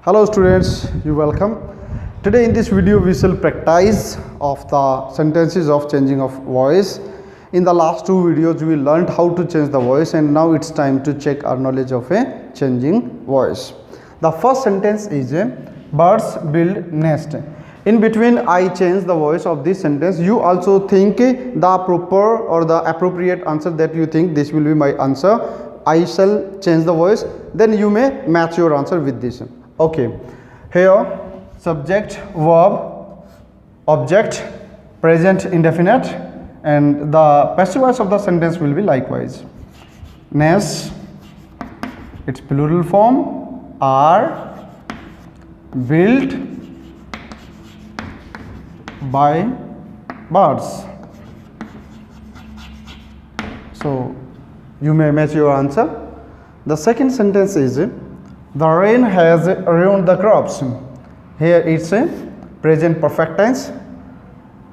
Hello students, you welcome. Today in this video we shall practice of the sentences of changing of voice. In the last two videos we learned how to change the voice, and now it's time to check our knowledge of a changing voice. The first sentence is birds build nest. In between I change the voice of this sentence. You also think the proper or the appropriate answer that you think this will be my answer. I shall change the voice, then you may match your answer with this. Okay, here subject, verb, object, present indefinite, and the passive voice of the sentence will be likewise. Nest, its plural form, are built by birds. So you may match your answer. The second sentence is the rain has ruined the crops. Here it's a present perfect tense.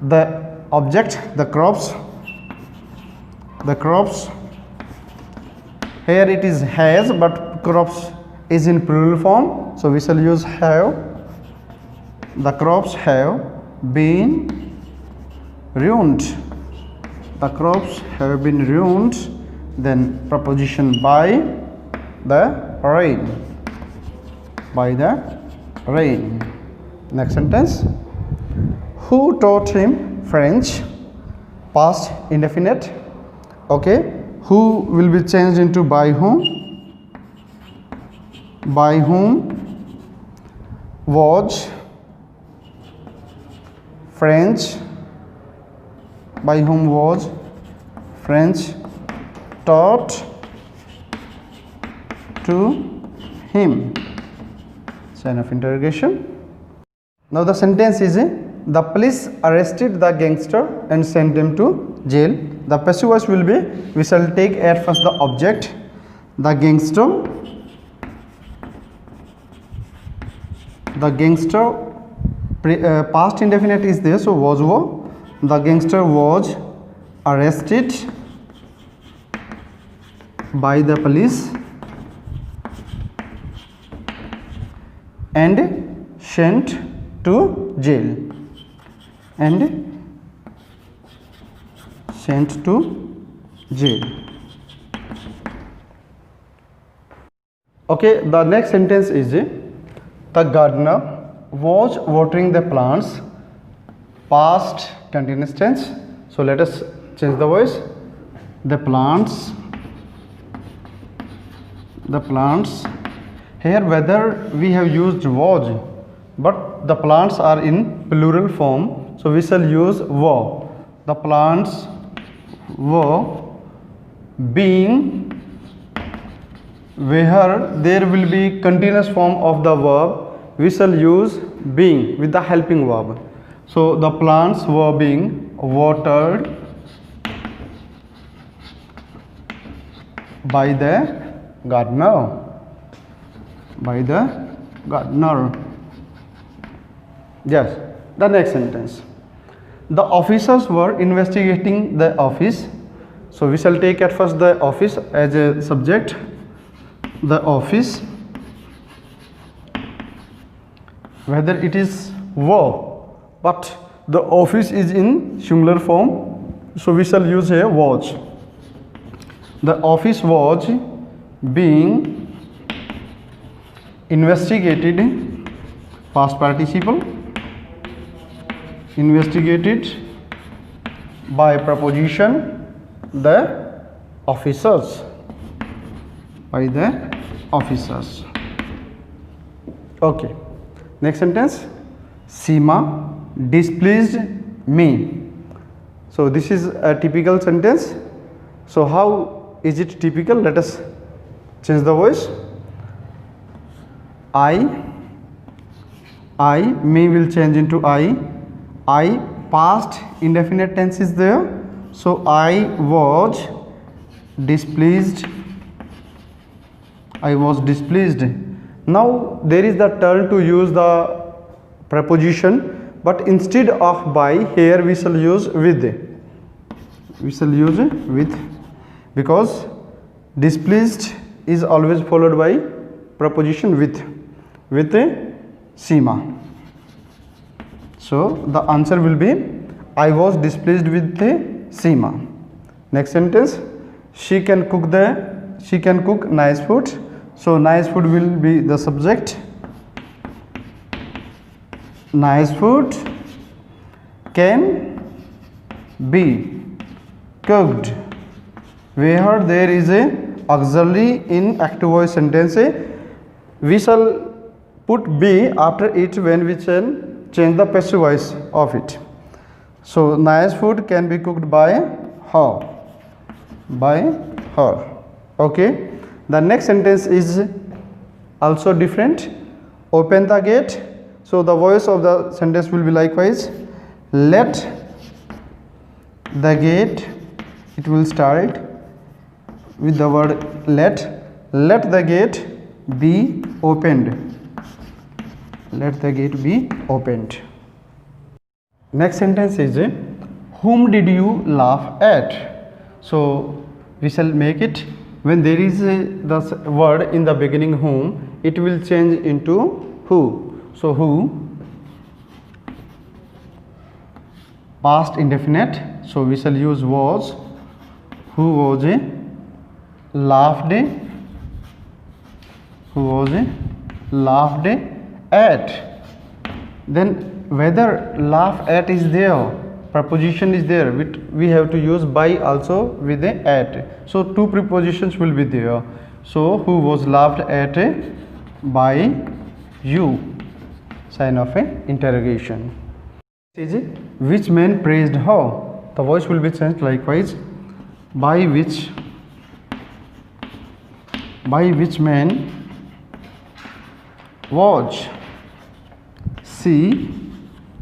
The object, the crops, here it is has, but crops is in plural form, so we shall use have. The crops have been ruined. The crops have been ruined. Then preposition by the rain. By the rain. Next sentence. Who taught him French? Past indefinite. Okay. Who will be changed into by whom? By whom was French? By whom was French taught to him? Sign of interrogation. Now the sentence is the police arrested the gangster and sent him to jail. The passive voice will be, we shall take at first the object, the gangster. The gangster, past indefinite is there, so was. The gangster was arrested by the police and sent to jail. Okay, the next sentence is the gardener was watering the plants. Past continuous tense. So let us change the voice. The plants. Here whether we have used was, but the plants are in plural form, so we shall use were. The plants were being, where there will be continuous form of the verb, we shall use being with the helping verb. So the plants were being watered by the gardener. Yes. The next sentence. The officers were investigating the office. So we shall take at first the office as a subject. The office, whether it is were, but the office is in singular form, so we shall use here was. The office was being investigated, past participle, investigated by preposition the officers. By the officers. Okay. Next sentence. Seema displeased me. So this is a typical sentence. So how is it typical? Let us change the voice. Me will change into I. Past indefinite tense is there, so I was displeased. Now there is the turn to use the preposition, but instead of by, here we shall use with. Because displeased is always followed by preposition with Seema. So the answer will be I was displeased with the Seema. Next sentence, she can cook nice food. So nice food will be the subject. Nice food can be cooked where there is a auxiliary in active voice sentence. We shall put be after it when we change the passive voice of it. So nice food can be cooked by her. Okay, the next sentence is also different. Open the gate. So the voice of the sentence will be likewise. Let the gate, it will start with the word let the gate be opened. Let the gate be opened. Next sentence is whom did you laugh at? So we shall make it, when there is the word in the beginning whom, it will change into who. So who, past indefinite, so we shall use was. Who was laughed at. Then whether laugh at is there, preposition is there, we have to use by also with the at. So two prepositions will be there. So who was laughed at by you, sign of a interrogation. Which man praised her? The voice will be changed likewise. By which man was she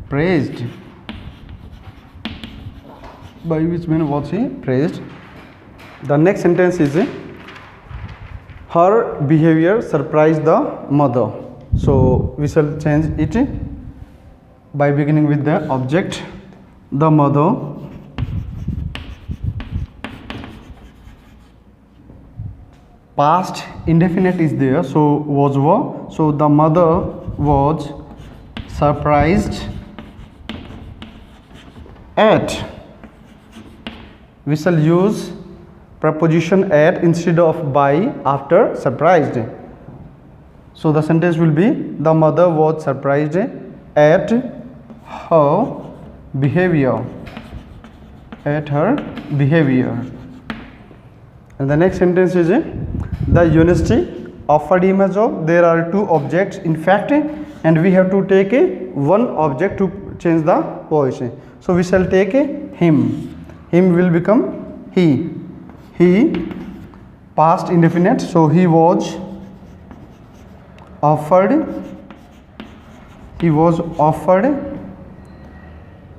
praised? By which man was she praised? The next sentence is her behavior surprised the mother. So we shall change it by beginning with the object. The mother past indefinite is there, so was were. So the mother was surprised at. We shall use preposition at instead of by after surprised. So the sentence will be the mother was surprised at her behavior. And the next sentence is the university offered him a job. There are two objects in fact, and we have to take one object to change the voice. So we shall take him. Him will become he. Past indefinite, so he was offered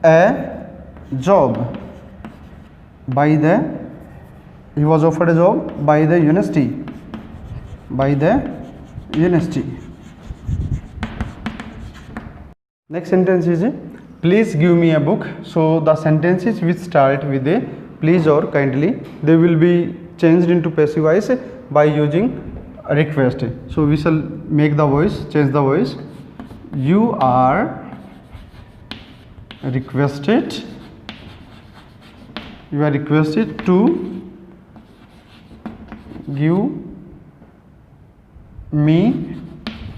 a job by the university. Next sentence is please give me a book. So the sentences which start with a please or kindly, they will be changed into passive voice by using request. So we shall make the voice, change the voice. You are requested to give me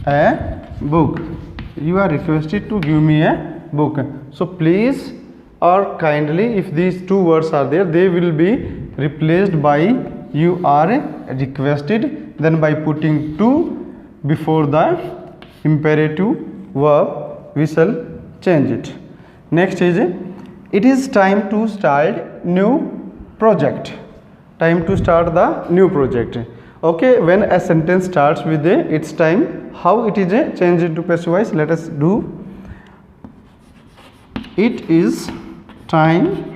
a book. You are requested to give me a book. So please or kindly, if these two words are there, they will be replaced by you are requested, then by putting to before the imperative verb we shall change it. Next is it is time to start new project. Time to start the new project. Okay, when a sentence starts with a it's time, how it is changed into passive voice, let us do. It is time.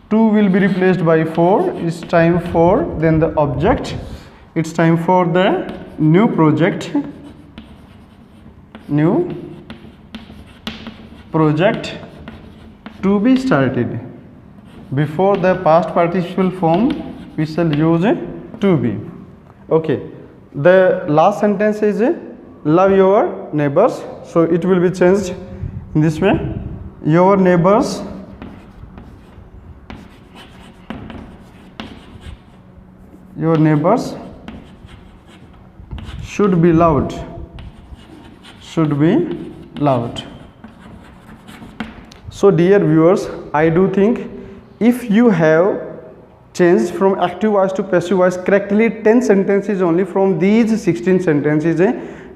To will be replaced by for. It's time for, then the object. It's time for the new project. New project to be started. Before the past participle form, we shall use to be. Okay. The last sentence is love your neighbors. So it will be changed in this way. Your neighbors should be loved. So dear viewers, I do think if you have changed from active voice to passive voice correctly 10 sentences only from these 16 sentences,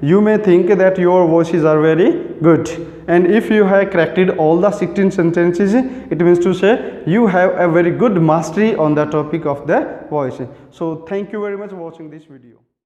you may think that your voices are very good. And if you have corrected all the 16 sentences, it means to say you have a very good mastery on the topic of the voice. So thank you very much for watching this video.